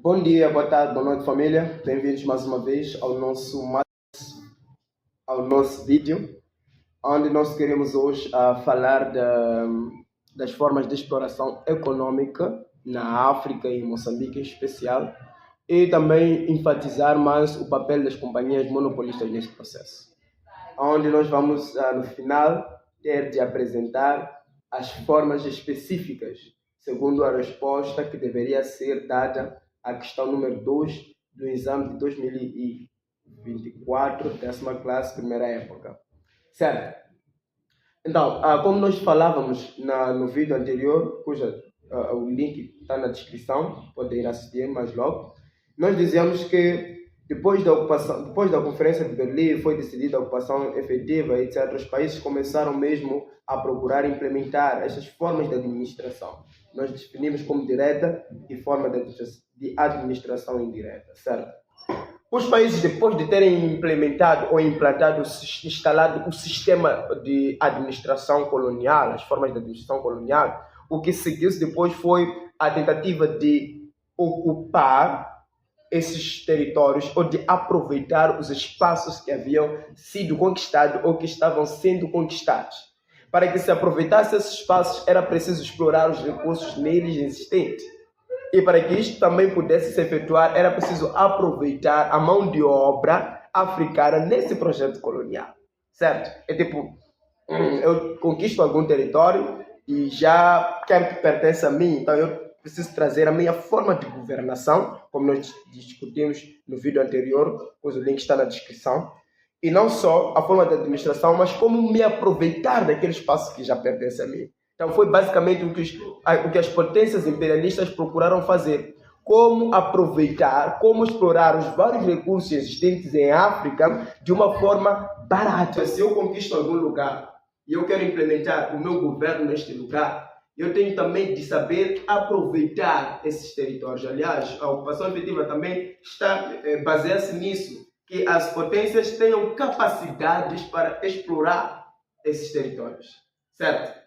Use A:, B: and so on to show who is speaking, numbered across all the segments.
A: Bom dia, boa tarde, boa noite, família. Bem-vindos mais uma vez ao nosso vídeo, onde nós queremos hoje falar das formas de exploração econômica na África e em Moçambique em especial, e também enfatizar mais o papel das companhias monopolistas nesse processo, onde nós vamos, no final, ter de apresentar as formas específicas, segundo a resposta que deveria ser dada à questão número 2 do exame de 2024, 10ª classe, primeira época. Certo? Então, como nós falávamos no vídeo anterior, o link está na descrição, podem ir assistir mais logo, nós dizíamos que depois da Conferência de Berlim, foi decidida a ocupação efetiva, etc., os países começaram mesmo a procurar implementar essas formas de administração. Nós definimos como direta e forma de administração indireta, certo? Os países, depois de terem implementado ou instalado o sistema de administração colonial, as formas de administração colonial, o que seguiu-se depois foi a tentativa de ocupar esses territórios ou de aproveitar os espaços que haviam sido conquistados ou que estavam sendo conquistados. Para que se aproveitasse esses espaços, era preciso explorar os recursos neles existentes. E para que isto também pudesse se efetuar, era preciso aproveitar a mão de obra africana nesse projeto colonial. Certo? É tipo, eu conquisto algum território e já quero que pertença a mim, então eu preciso trazer a minha forma de governação, como nós discutimos no vídeo anterior, pois o link está na descrição. E não só a forma de administração, mas como me aproveitar daquele espaço que já pertence a mim. Então foi basicamente o que as potências imperialistas procuraram fazer. Como aproveitar, como explorar os vários recursos existentes em África de uma forma barata. Se eu conquisto algum lugar e eu quero implementar o meu governo neste lugar, eu tenho também de saber aproveitar esses territórios. Aliás, a ocupação efetiva também baseia-se nisso, que as potências tenham capacidades para explorar esses territórios. Certo?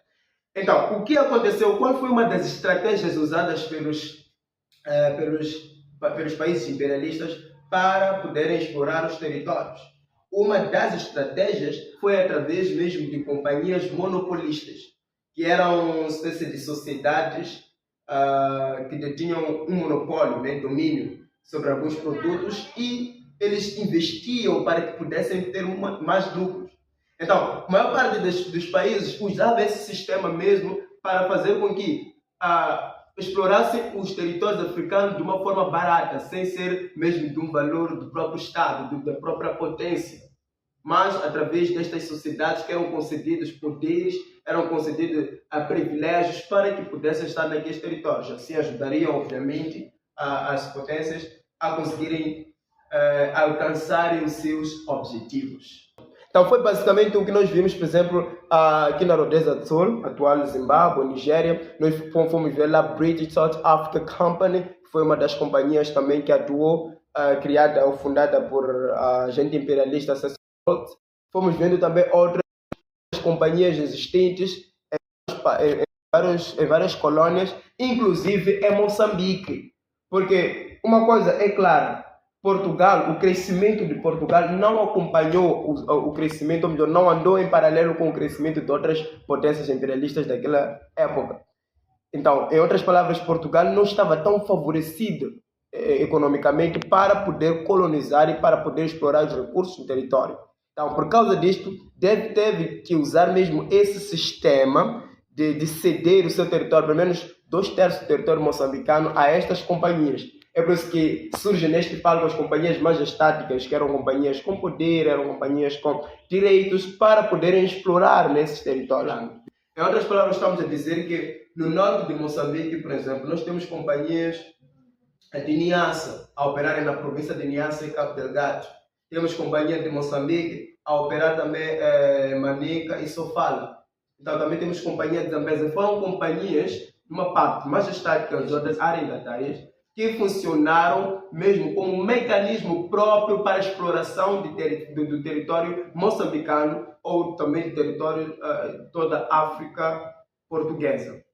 A: Então, o que aconteceu? Qual foi uma das estratégias usadas pelos países imperialistas para poderem explorar os territórios? Uma das estratégias foi através mesmo de companhias monopolistas, que eram uma espécie de sociedades que detinham um monopólio, domínio sobre alguns produtos, e eles investiam para que pudessem ter mais lucros. Então, a maior parte dos países usava esse sistema mesmo para fazer com que explorassem os territórios africanos de uma forma barata, sem ser mesmo de um valor do próprio Estado, da própria potência, mas através destas sociedades que eram concedidos poderes, eram concedidos privilégios para que pudessem estar naqueles territórios. Assim ajudariam, obviamente, as potências a conseguirem alcançarem os seus objetivos. Então foi basicamente o que nós vimos, por exemplo, aqui na Rhodesia do Sul, atual Zimbábue, Nigéria. Nós fomos ver lá British South Africa Company, que foi uma das companhias também que atuou, criada ou fundada por agente imperialista. Fomos vendo também outras companhias existentes em várias colônias, inclusive em Moçambique. Porque uma coisa é clara, Portugal, o crescimento de Portugal não acompanhou o crescimento, ou melhor, não andou em paralelo com o crescimento de outras potências imperialistas daquela época. Então, em outras palavras, Portugal não estava tão favorecido economicamente para poder colonizar e para poder explorar os recursos do território. Então, por causa disto, teve que usar mesmo esse sistema de ceder o seu território, pelo menos 2/3 do território moçambicano, a estas companhias. É por isso que surgem neste palco as companhias majestáticas, que eram companhias com poder, eram companhias com direitos para poderem explorar nesses territórios. Em outras palavras, estamos a dizer que no norte de Moçambique, por exemplo, nós temos companhias de Niassa a operarem na província de Niassa e Cabo Delgado. Temos companhia de Moçambique a operar também Manica e Sofala. Então também temos companhia de Zambésia. Foram companhias, uma parte majestática das outras arrendatárias, que funcionaram mesmo como um mecanismo próprio para a exploração do território moçambicano ou também do território toda a África portuguesa.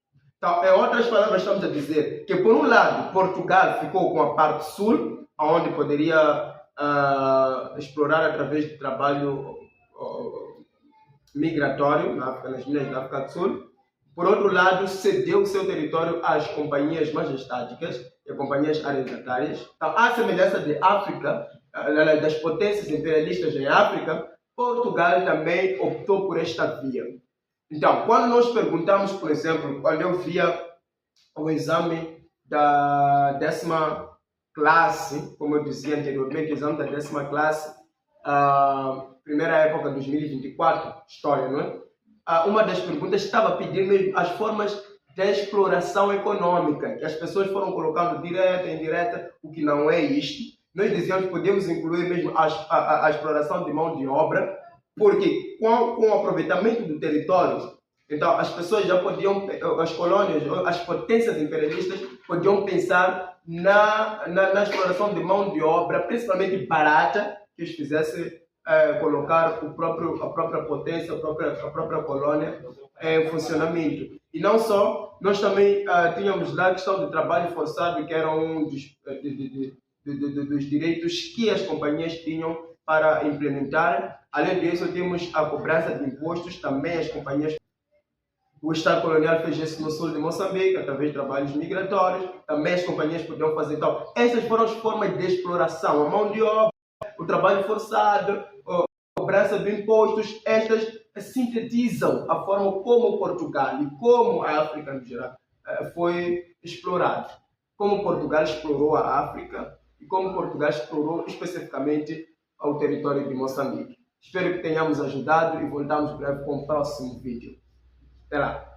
A: Então, em outras palavras, estamos a dizer que, por um lado, Portugal ficou com a parte sul, onde poderia explorar através de trabalho migratório na África, nas minas da África do Sul. Por outro lado, cedeu o seu território às companhias majestáticas e companhias arrendatárias. Então, à semelhança de África, das potências imperialistas em África, Portugal também optou por esta via. Então, quando nós perguntamos, por exemplo, quando eu via o exame da 10ª classe, como eu dizia anteriormente, o exame da 10ª classe, primeira época de 2024, história, não é? Uma das perguntas estava pedindo mesmo as formas de exploração econômica, que as pessoas foram colocando direta e indireta, o que não é isto. Nós dizíamos que podemos incluir mesmo a exploração de mão de obra, porque com o aproveitamento do território, então as pessoas já podiam, as colônias, as potências imperialistas podiam pensar na exploração de mão de obra, principalmente barata, que os fizesse colocar a própria potência, a própria colônia em funcionamento. E não só, nós também tínhamos lá a questão do trabalho forçado, que era um dos direitos que as companhias tinham para implementar. Além disso, temos a cobrança de impostos, também as companhias. O Estado colonial fez isso no sul de Moçambique, através de trabalhos migratórios. Também as companhias podiam fazer tal. Essas foram as formas de exploração, a mão de obra, o trabalho forçado, a cobrança de impostos. Estas sintetizam a forma como Portugal e como a África no geral foi explorado. Como Portugal explorou a África e como Portugal explorou especificamente o território de Moçambique. Espero que tenhamos ajudado e voltamos breve com o próximo vídeo. Até lá!